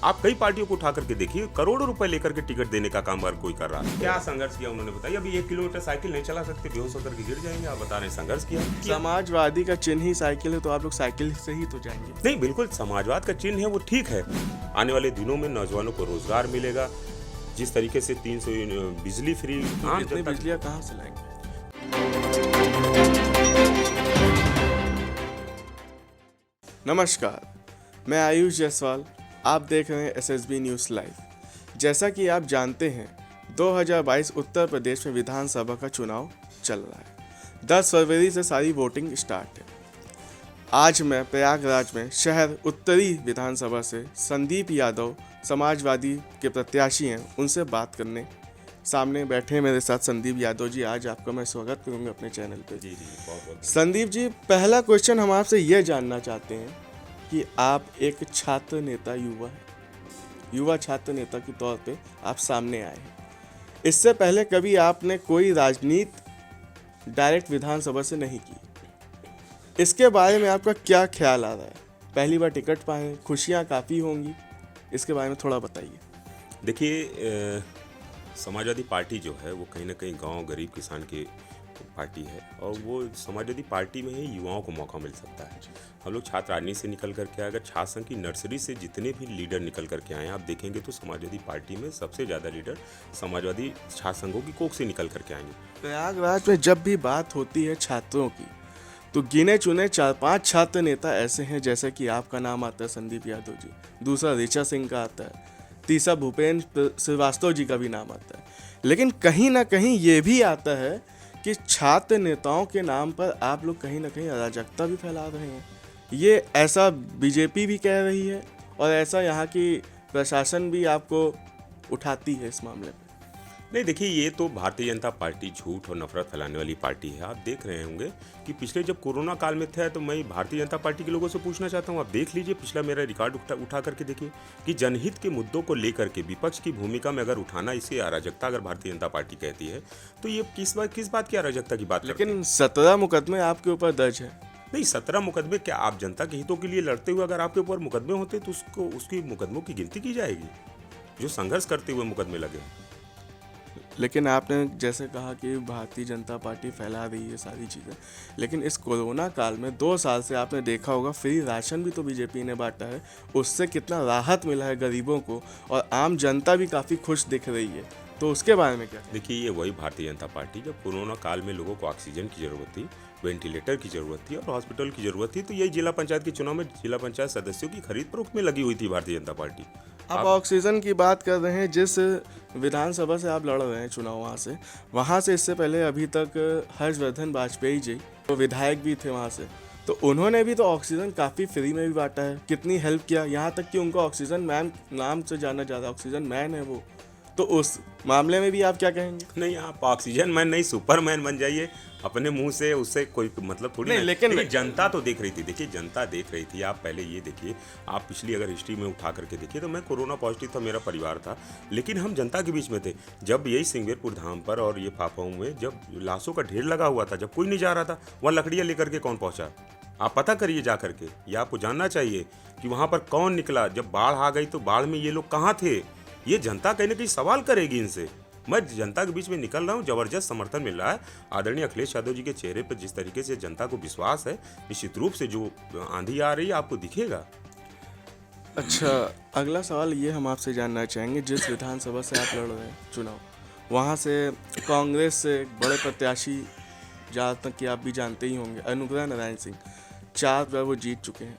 आप कई पार्टियों को उठा करके देखिए, करोड़ों रुपए लेकर के टिकट देने का काम हर कोई कर रहा है। क्या संघर्ष किया उन्होंने बताइए। अभी 1 किलोमीटर साइकिल नहीं चला सकते, बेहोश होकर के गिर जाएंगे। आप बता रहे हैं संघर्ष किया। समाजवादी का चिन्ह ही साइकिल है, तो आप लोग साइकिल से ही तो जाएंगे। नहीं, बिल्कुल समाजवाद का चिन्ह है, वो ठीक है। आने वाले दिनों में नौजवानों को रोजगार मिलेगा। जिस तरीके से 300 बिजली फ्री, इतनी बिजलियाँ कहाँ से लाएंगे? नमस्कार, मैं आयुष जायसवाल। आप देख रहे हैं एसएसबी न्यूज़ लाइव। जैसा कि आप जानते हैं, 2022 उत्तर प्रदेश में विधानसभा का चुनाव चल रहा है। 10 फरवरी से सारी वोटिंग स्टार्ट है। आज मैं प्रयागराज में शहर उत्तरी विधानसभा से संदीप यादव, समाजवादी के प्रत्याशी हैं, उनसे बात करने सामने बैठे मेरे साथ संदीप यादव जी। आज आपका मैं स्वागत करूंगा अपने चैनल पे। जी बहुत। संदीप जी, पहला क्वेश्चन हम आपसे ये जानना चाहते हैं कि आप एक छात्र नेता, युवा छात्र नेता के तौर पे आप सामने आए हैं। इससे पहले कभी आपने कोई राजनीति डायरेक्ट विधानसभा से नहीं की। इसके बारे में आपका क्या ख्याल आ रहा है? पहली बार टिकट पाए, खुशियाँ काफ़ी होंगी, इसके बारे में थोड़ा बताइए। देखिए, समाजवादी पार्टी जो है वो कहीं ना कहीं गांव गरीब किसान की पार्टी है, और वो समाजवादी पार्टी में ही युवाओं को मौका मिल सकता है। हम लोग छात्र राजनीति से निकल करके आए, अगर छात्र संघ की नर्सरी से जितने भी लीडर निकल करके आए हैं, आप देखेंगे तो समाजवादी पार्टी में सबसे ज़्यादा लीडर समाजवादी छात्र संघों की कोख से निकल करके आएंगे। प्रयागराज में जब भी बात होती है छात्रों की, तो गिने चुने 4-5 छात्र नेता ऐसे हैं, जैसे कि आपका नाम आता है संदीप यादव जी, दूसरा ऋचा सिंह का आता है, तीसरा भूपेंद्र श्रीवास्तव जी का भी नाम आता है। लेकिन कहीं ना कहीं ये भी आता है कि छात्र नेताओं के नाम पर आप लोग कहीं ना कहीं अराजकता भी फैला रहे हैं। ये ऐसा बीजेपी भी कह रही है, और ऐसा यहाँ की प्रशासन भी आपको उठाती है इस मामले में। नहीं, देखिए, ये तो भारतीय जनता पार्टी झूठ और नफरत फैलाने वाली पार्टी है। आप देख रहे होंगे कि पिछले जब कोरोना काल में थे, तो मैं भारतीय जनता पार्टी के लोगों से पूछना चाहता हूँ, आप देख लीजिए पिछला मेरा रिकॉर्ड उठा करके देखिए कि जनहित के मुद्दों को लेकर के विपक्ष की भूमिका में अगर उठाना, इसे अराजकता अगर भारतीय जनता पार्टी कहती है, तो ये किस बात की अराजकता की बात? लेकिन 17 मुकदमे आपके ऊपर दर्ज है। नहीं, 17 मुकदमे क्या आप जनता के हितों के लिए लड़ते हुए अगर आपके ऊपर मुकदमे होते तो उसकी मुकदमों की गिनती की जाएगी जो संघर्ष करते हुए मुकदमे लगे। लेकिन आपने जैसे कहा कि भारतीय जनता पार्टी फैला रही है सारी चीज़ें, लेकिन इस कोरोना काल में 2 साल से आपने देखा होगा फ्री राशन भी तो बीजेपी ने बांटा है, उससे कितना राहत मिला है गरीबों को, और आम जनता भी काफ़ी खुश दिख रही है। तो उसके बारे में क्या? देखिए, ये वही भारतीय जनता पार्टी, जब कोरोना काल में लोगों को ऑक्सीजन की ज़रूरत थी, वेंटिलेटर की ज़रूरत थी और हॉस्पिटल की ज़रूरत थी, तो यही जिला पंचायत के चुनाव में जिला पंचायत सदस्यों की खरीद फरोख्त में लगी हुई थी भारतीय जनता पार्टी। आप ऑक्सीजन की बात कर रहे हैं, जिस विधानसभा से आप लड़ रहे हैं चुनाव, वहाँ से इससे पहले अभी तक हर्षवर्धन वाजपेयी जी तो विधायक भी थे वहाँ से, तो उन्होंने भी तो ऑक्सीजन काफ़ी फ्री में भी बांटा है। कितनी हेल्प किया, यहाँ तक कि उनको ऑक्सीजन मैन नाम से जाना जाता है, ऑक्सीजन मैन है वो। तो उस मामले में भी आप क्या कहेंगे? नहीं, आप ऑक्सीजन मैन नहीं, सुपरमैन बन जाइए अपने मुंह से, उससे कोई मतलब थोड़ी नहीं। लेकिन जनता तो देख रही थी। देखिए, जनता देख रही थी। आप पहले ये देखिए, आप पिछली अगर हिस्ट्री में उठा करके देखिए, तो मैं कोरोना पॉजिटिव था, मेरा परिवार था, लेकिन हम जनता के बीच में थे। जब यही सिंगवेरपुर धाम पर और ये फाफाऊ में जब लाशों का ढेर लगा हुआ था, जब कोई नहीं जा रहा था, वहाँ लकड़ियाँ लेकर के कौन पहुँचा? आप पता करिए जा करके, ये आपको जानना चाहिए कि वहाँ पर कौन निकला। जब बाढ़ आ गई तो बाढ़ में ये लोग कहाँ थे? ये जनता कहीं ना कहीं सवाल करेगी इनसे। मैं जनता के बीच में निकल रहा हूँ, जबरदस्त समर्थन मिल रहा है। आदरणीय अखिलेश यादव जी के चेहरे पर जिस तरीके से जनता को विश्वास है, निश्चित रूप से जो आंधी आ रही है आपको दिखेगा। अच्छा, अगला सवाल ये हम आपसे जानना चाहेंगे, जिस विधानसभा से आप लड़ रहे हैं चुनाव, वहाँ से कांग्रेस से बड़े प्रत्याशी, जहाँ तक कि आप भी जानते ही होंगे, अनुग्रह नारायण सिंह, 4 बार वो जीत चुके हैं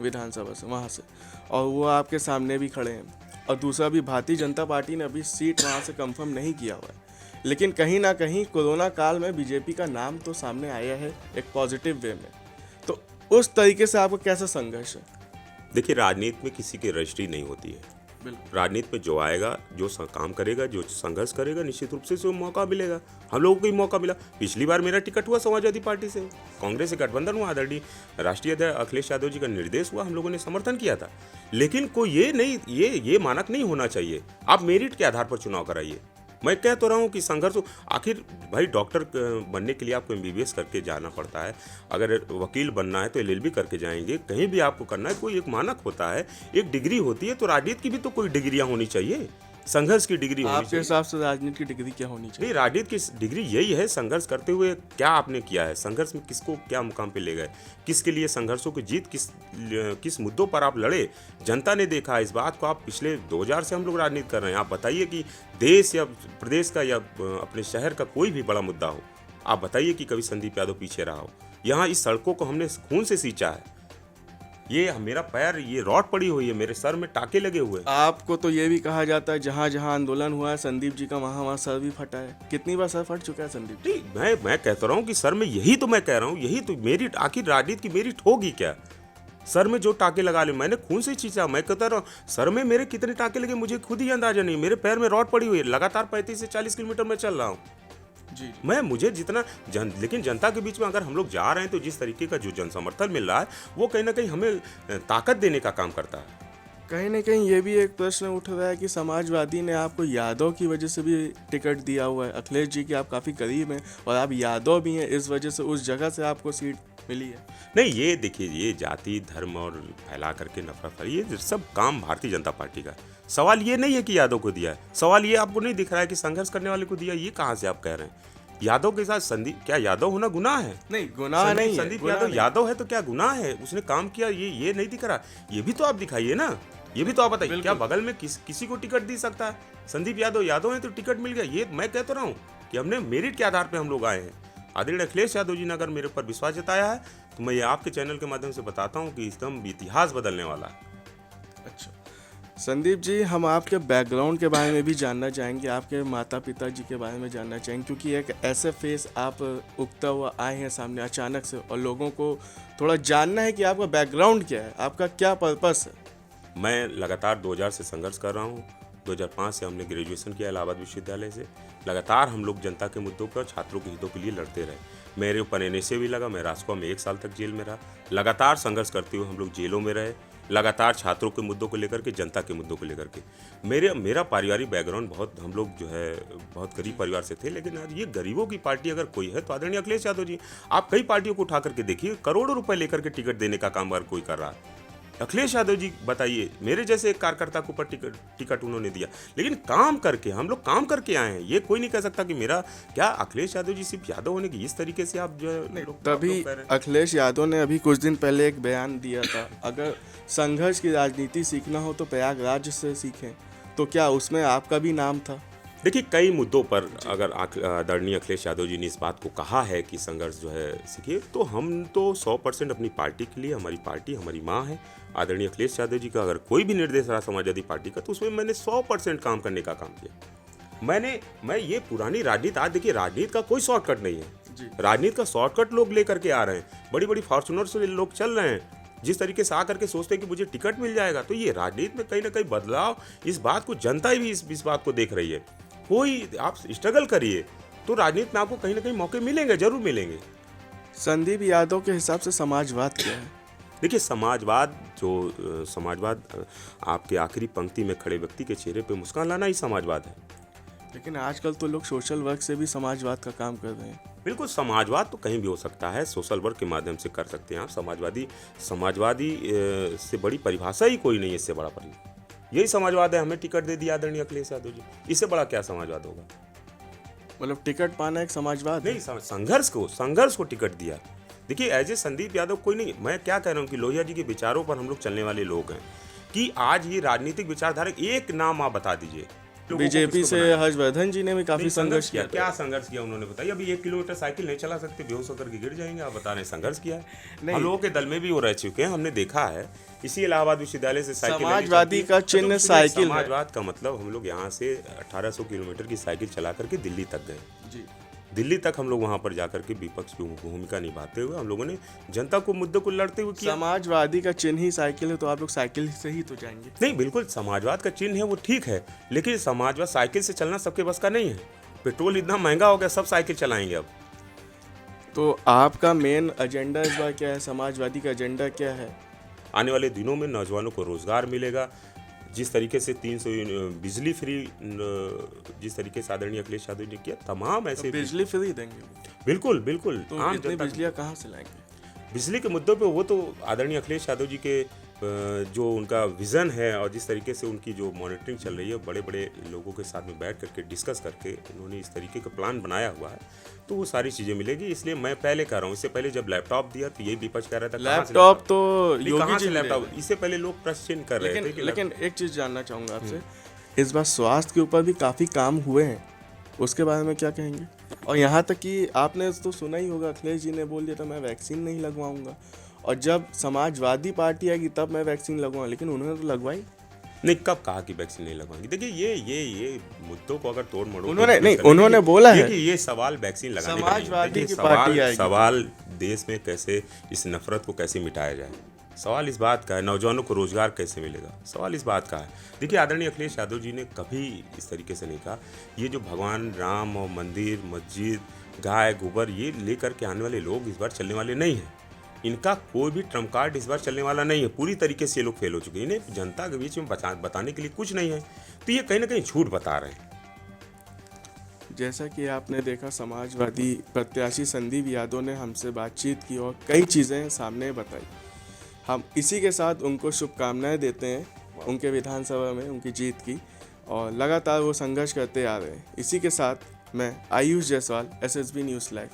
विधानसभा से वहाँ से, और वो आपके सामने भी खड़े हैं। और दूसरा भी भारतीय जनता पार्टी ने अभी सीट वहाँ से कंफर्म नहीं किया हुआ है, लेकिन कहीं ना कहीं कोरोना काल में बीजेपी का नाम तो सामने आया है एक पॉजिटिव वे में। तो उस तरीके से आपको कैसा संघर्ष है? देखिए, राजनीति में किसी की रजिस्ट्री नहीं होती है। राजनीति में जो आएगा, जो काम करेगा, जो संघर्ष करेगा, निश्चित रूप से मौका मिलेगा। हम लोगों को ही मौका मिला। पिछली बार मेरा टिकट हुआ समाजवादी पार्टी से, कांग्रेस से गठबंधन हुआ, आदरणीय राष्ट्रीय अध्यक्ष अखिलेश यादव जी का निर्देश हुआ, हम लोगों ने समर्थन किया था। लेकिन कोई ये मानक नहीं होना चाहिए आप मेरिट के आधार पर चुनाव कराइए। मैं कह तो रहा हूँ कि संघर्ष आखिर भाई डॉक्टर बनने के लिए आपको एमबीबीएस करके जाना पड़ता है, अगर वकील बनना है तो एलएलबी करके जाएंगे, कहीं भी आपको करना है कोई एक मानक होता है, एक डिग्री होती है। तो राजनीति की भी तो कोई डिग्रियां होनी चाहिए, संघर्ष की डिग्री होनी आपके चाहिए। हिसाब से राजनीति की डिग्री क्या होनी चाहिए? नहीं, राजनीति की डिग्री यही है, संघर्ष करते हुए क्या आपने किया है, संघर्ष में किसको क्या मुकाम पे ले गए, किसके लिए संघर्षों की जीत, किस मुद्दों पर आप लड़े, जनता ने देखा। इस बात को आप पिछले 2000 से हम लोग राजनीति कर रहे हैं। आप बताइए कि देश या प्रदेश का या अपने शहर का कोई भी बड़ा मुद्दा हो, आप बताइए कि कभी संदीप यादव पीछे रहा हो। यहाँ इस सड़कों को हमने खून से सींचा है, ये मेरा पैर, ये रॉड पड़ी हुई है, मेरे सर में टाके लगे हुए हैं। आपको तो ये भी कहा जाता है जहाँ जहाँ आंदोलन हुआ है संदीप जी का वहाँ सर भी फटा है। कितनी बार सर फट चुका है संदीप जी? नहीं, मैं कहता रहा हूँ कि सर में, यही तो मैं कह रहा हूँ, यही तो मेरी आखिर राजनीति की मेरिट होगी क्या? सर में जो टाके लगा ले, मैंने खून से खींचा। मैं कहता रहा हूँ सर में मेरे कितने टाके लगे मुझे खुद ही अंदाजा नहीं। मेरे पैर में रॉड पड़ी हुई है, लगातार 35 से 40 किलोमीटर में चल रहा हूँ। जी। मैं मुझे जितना लेकिन जनता के बीच में अगर हम लोग जा रहे हैं तो जिस तरीके का जो जन समर्थन मिल रहा है वो कहीं ना कहीं हमें ताकत देने का काम करता है। कहीं ना कहीं ये भी एक प्रश्न उठ रहा है कि समाजवादी ने आपको यादव की वजह से भी टिकट दिया हुआ है। अखिलेश जी के आप काफ़ी करीब हैं और आप यादव भी हैं, इस वजह से उस जगह से आपको सीट मिली है। नहीं, ये देखिए, ये जाति धर्म और फैला करके नफरत, ये सब काम भारतीय जनता पार्टी का है। सवाल ये नहीं है कि यादव को दिया है, सवाल ये आपको नहीं दिख रहा है कि संघर्ष करने वाले को दिया। ये कहाँ से आप कह रहे हैं? यादव के साथ संदीप, क्या यादव होना गुनाह है? नहीं, गुनाह नहीं है। संदीप यादव यादव है तो क्या गुनाह है? उसने काम किया, ये नहीं दिख रहा। ये भी तो आप दिखाइए ना, ये भी तो आप बताइए। क्या बगल में किसी को टिकट दे सकता है? संदीप यादव है तो टिकट मिल गया। ये मैं कहता रहा हूँ कि हमने मेरिट के आधार पर हम लोग आए हैं। आदरणीय अखिलेश यादव जी ने अगर मेरे ऊपर विश्वास जताया है तो मैं ये आपके चैनल के माध्यम से बताता हूँ कि एकदम इतिहास बदलने वाला है। अच्छा संदीप जी, हम आपके बैकग्राउंड के बारे में भी जानना चाहेंगे, आपके माता पिता जी के बारे में जानना चाहेंगे, क्योंकि एक ऐसे फेस आप उगता हुआ आए हैं सामने अचानक से, और लोगों को थोड़ा जानना है कि आपका बैकग्राउंड क्या है, आपका क्या पर्पस है। मैं लगातार 2000 से संघर्ष कर रहा हूँ। 2005 से हमने ग्रेजुएशन किया इलाहाबाद विश्वविद्यालय से। लगातार हम लोग जनता के मुद्दों पर, छात्रों के हितों के लिए लड़ते रहे। मेरे ऊपर एनएसए भी लगा, मैं राजकोट में 1 साल तक जेल में रहा। लगातार संघर्ष करते हुए हम लोग जेलों में रहे, लगातार छात्रों के मुद्दों को लेकर के, जनता के मुद्दों को लेकर के। मेरा पारिवारिक बैकग्राउंड बहुत, हम लोग जो है बहुत गरीब परिवार से थे, लेकिन आज ये गरीबों की पार्टी अगर कोई है तो आदरणीय अखिलेश यादव जी। आप कई पार्टियों को उठा करके देखिए, करोड़ों रुपए लेकर के टिकट देने का काम अगर कोई कर रहा है, अखिलेश यादव जी बताइए। मेरे जैसे एक कार्यकर्ता को ऊपर टिकट उन्होंने दिया, लेकिन काम करके, हम लोग काम करके आए हैं। ये कोई नहीं कह सकता कि मेरा क्या, अखिलेश यादव जी सिर्फ यादव होने की इस तरीके से आप जो है तभी अखिलेश यादव ने अभी कुछ दिन पहले एक बयान दिया था, अगर संघर्ष की राजनीति सीखना हो तो प्रयागराज से सीखें, तो क्या उसमें आपका भी नाम था? देखिए, कई मुद्दों पर अगर आदरणीय अखिलेश यादव जी ने इस बात को कहा है कि संघर्ष जो है सीखिए, तो हम तो 100% अपनी पार्टी के लिए, हमारी पार्टी हमारी माँ है। आदरणीय अखिलेश यादव जी का अगर कोई भी निर्देश रहा समाजवादी पार्टी का, तो उसमें मैंने 100% काम करने का काम किया। मैं ये पुरानी राजनीति, आज देखिए राजनीति का कोई शॉर्टकट नहीं है। राजनीति का शॉर्टकट लोग लेकर के आ रहे हैं, बड़ी बड़ी फॉर्चुनर से लोग चल रहे हैं, जिस तरीके से आकर के सोचते हैं कि मुझे टिकट मिल जाएगा। तो ये राजनीति में कहीं ना कहीं बदलाव, इस बात को जनता भी इस बात को देख रही है। कोई आप स्ट्रगल करिए तो राजनीति में आपको कहीं ना कहीं मौके मिलेंगे, जरूर मिलेंगे। संदीप यादव के हिसाब से समाजवाद क्या है? देखिए, समाजवाद आपके आखिरी पंक्ति में खड़े व्यक्ति के चेहरे पे मुस्कान लाना ही समाजवाद है। लेकिन आजकल तो लोग सोशल वर्क से भी समाजवाद का काम कर रहे हैं। बिल्कुल, समाजवाद तो कहीं भी हो सकता है, सोशल वर्क के माध्यम से कर सकते हैं आप। समाजवादी से बड़ी परिभाषा ही कोई नहीं है, इससे बड़ा परिभाषा यही समाजवाद है। हमें टिकट दे दिया आदरणीय अखिलेश यादव जी, इससे बड़ा क्या समाजवाद होगा? मतलब टिकट पाना एक समाजवाद नहीं, संघर्ष को टिकट दिया। देखिए, एज ए संदीप यादव कोई नहीं, मैं क्या कह रहा हूँ कि लोहिया जी के विचारों पर हम लोग चलने वाले लोग हैं। कि आज ये राजनीतिक विचारधारा, एक नाम आप बता दीजिए। बीजेपी से हर्षवर्धन जी ने भी काफी संघर्ष किया। क्या संघर्ष किया उन्होंने, बताइए। अभी 1 किलोमीटर साइकिल नहीं चला सकते, बेहोश होकर के गिर जाएंगे। आप बता रहे हैं संघर्ष किया है। हम लोगों के दल में भी वो रह चुके हैं, हमने देखा है। इसी इलाहाबाद विश्वविद्यालय से साइकिल, समाजवादी का चिन्ह साइकिल। समाजवाद का मतलब हम लोग यहाँ से 1800 किलोमीटर की साइकिल चला करके दिल्ली तक गए जी। दिल्ली तक हम लोग वहाँ पर जाकर के विपक्ष की भूमिका निभाते हुए हम लोगों ने जनता को मुद्दों को लड़ते हुए किया। समाजवादी का चिन्ह ही साइकिल है, तो आप लोग साइकिल से ही तो जाएंगे। नहीं, बिल्कुल समाजवाद का चिन्ह है वो ठीक है, लेकिन समाजवाद साइकिल से चलना सबके बस का नहीं है। पेट्रोल इतना महंगा हो गया, सब साइकिल चलाएंगे अब। तो आपका मेन एजेंडा इस बार क्या है? समाजवादी का एजेंडा क्या है? आने वाले दिनों में नौजवानों को रोजगार मिलेगा, जिस तरीके से 300 बिजली फ्री जिस तरीके से आदरणीय अखिलेश यादव जी ने किया, तमाम ऐसे बिजली फ्री देंगे बिल्कुल बिल्कुल तो आम इतनी जनता बिजलियाँ कहाँ से लाएंगे? बिजली के मुद्दों पे वो तो आदरणीय अखिलेश यादव जी के जो उनका विज़न है और जिस तरीके से उनकी जो मॉनिटरिंग चल रही है, बड़े बड़े लोगों के साथ में बैठ करके डिस्कस करके उन्होंने इस तरीके का प्लान बनाया हुआ है, तो वो सारी चीज़ें मिलेगी। इसलिए मैं पहले कह रहा हूँ, इससे पहले जब लैपटॉप दिया तो यही विपक्ष कह रहा था कहाँ से लैपटॉप तो नहीं, योगी कहाँ जी से ने लैपटॉप, दिया। इससे पहले लोग प्रश्न कर रहे थे कि लेकिन एक चीज़ जानना चाहूँगा आपसे, इस बार स्वास्थ्य के ऊपर भी काफ़ी काम हुए हैं, उसके बारे में क्या कहेंगे? और यहाँ तक कि आपने तो सुना ही होगा, अखिलेश जी ने बोल दिया था मैं वैक्सीन नहीं लगवाऊंगा, और जब समाजवादी पार्टी आएगी तब मैं वैक्सीन लगवाऊँ, लेकिन उन्होंने तो लगवाई नहीं, कब कहा कि वैक्सीन नहीं लगवाएंगे? देखिए ये मुद्दों को अगर तोड़ मरोड़ उन्होंने नहीं, उन्होंने बोला है कि ये सवाल वैक्सीन लगाने का नहीं है। समाजवादी देखिए, की पार्टी आएगी। सवाल देश में कैसे इस नफरत को कैसे मिटाया जाए, सवाल इस बात का है, नौजवानों को रोजगार कैसे मिलेगा, सवाल इस बात का है। देखिए, आदरणीय अखिलेश यादव जी ने कभी इस तरीके से नहीं कहा ये जो भगवान राम और मंदिर मस्जिद गाय गोबर ये लेकर के आने वाले लोग इस बार चलने वाले नहीं हैं। इनका कोई भी ट्रम्प कार्ड इस बार चलने वाला नहीं है। पूरी तरीके से ये लोग फेल हो चुके हैं। इन्हें जनता के बीच में बताने के लिए कुछ नहीं है, तो ये कहीं ना कहीं झूठ बता रहे हैं। जैसा कि आपने देखा, समाजवादी प्रत्याशी संदीप यादव ने हमसे बातचीत की और कई चीज़ें सामने बताई। हम इसी के साथ उनको शुभकामनाएं देते हैं उनके विधानसभा में उनकी जीत की, और लगातार वो संघर्ष करते आ रहे हैं। इसी के साथ मैं Ayush Jaiswal, SSB news live.